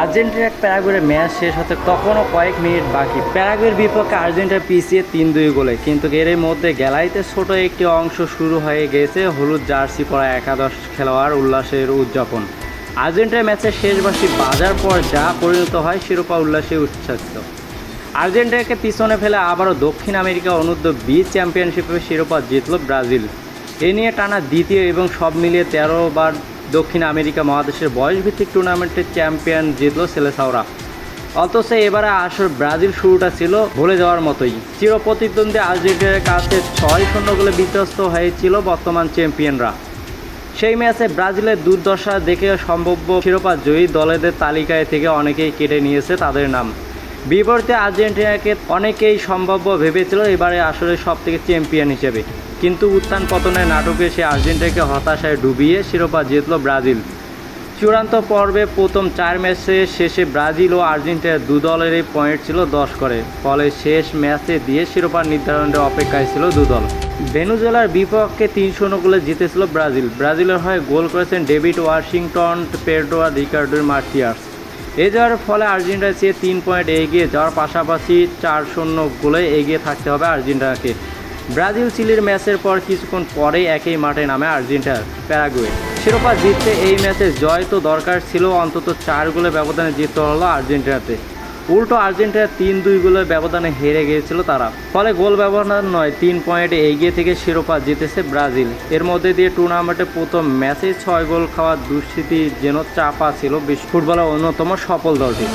Argentina প্যারাগুয়ের match শেষ হতে তখনও কয়েক মিনিট বাকি। প্যারাগুয়ের বিপক্ষে আর্জেন্টিনা পিছিয়ে 3-2 গোলে, কিন্তু এর মধ্যে গ্যালারিতে ছোট একটি অংশ শুরু হয়ে গেছে হলুদ জার্সি পরা একাদশ খেলোয়াড় উল্লাসের উদযাপন। আর্জেন্টিনা ম্যাচের শেষ বাঁশি বাজার পর যা পরিণত হয় শিরোপা উল্লাসে উচ্ছ্বাসিত। আর্জেন্টিনাকে পিছনে ফেলে আবারও দক্ষিণ আমেরিকা অনূর্ধ্ব-20 চ্যাম্পিয়নশিপের শিরোপা জিতল ব্রাজিল। এ নিয়ে টানা দ্বিতীয় এবং সব মিলিয়ে 13 বার দক্ষিণ আমেরিকা মহাদেশের বয়সভিত্তিক টুর্নামেন্টের চ্যাম্পিয়ন জিতল সেলেসাওরা। অথচ এবারে আসর ব্রাজিল শুরুটা ছিল ভুলে যাওয়ার মতোই। চিরপ্রতিদ্বন্দ্বী আর্জেন্টিনার কাছে 6-0 গোলে বিধ্বস্ত হয়েছিল বর্তমান চ্যাম্পিয়নরা। সেই ম্যাচে ব্রাজিলের দুর্দশা দেখে সম্ভাব্য শিরোপা জয়ী দলেদের তালিকায় থেকে অনেকেই কেটে নিয়েছে তাদের নাম। বিপরীতে আর্জেন্টিনাকে অনেকেই সম্ভাব্য ভেবেছিল এবারে আসলে সবথেকে চ্যাম্পিয়ন হিসেবে, কিন্তু উত্থান পতনের নাটকে সে আর্জেন্টিনাকে হতাশায় ডুবিয়ে শিরোপা জিতল ব্রাজিল। চূড়ান্ত পর্বে প্রথম 4 ম্যাচের শেষে ব্রাজিল ও আর্জেন্টিনার দু দলেরই পয়েন্ট ছিল 10 করে। ফলে শেষ ম্যাচে দিয়ে শিরোপা নির্ধারণের অপেক্ষায় ছিল দু দল। ভেনেজুয়েলার বিপক্ষে 3-0 গোলে জিতেছিল ব্রাজিল। ব্রাজিলের হয়ে গোল করেছেন ডেভিড ওয়াশিংটন, পেড্রো আর রিকার্ডো মার্টিয়াস। এ যাওয়ার ফলে আর্জেন্টিনার চেয়ে 3 পয়েন্ট এগিয়ে যাওয়ার পাশাপাশি 4-0 গোলে এগিয়ে থাকতে হবে আর্জেন্টিনাকে। ব্রাজিল চিলির ম্যাচের পর কিছুক্ষণ পরেই একই মাঠে নামে আর্জেন্টিনার প্যারাগুয়ে। শিরোপা জিততে এই ম্যাচে জয় তো দরকার ছিল, অন্তত 4 গোলের ব্যবধানে জিততে হলো আর্জেন্টিনাতে। উল্টো আর্জেন্টিনা 3-2 গোলের ব্যবধানে হেরে গিয়েছিল তারা। ফলে গোল ব্যবধান নয়, 3 পয়েন্টে এগিয়ে থেকে শিরোপা জিতেছে ব্রাজিল। এর মধ্যে দিয়ে টুর্নামেন্টের প্রথম ম্যাচে 6 গোল খাওয়ার দুঃস্মৃতি যেন চাপা ছিল বিশ্ব ফুটবলের অন্যতম সফল দলটি।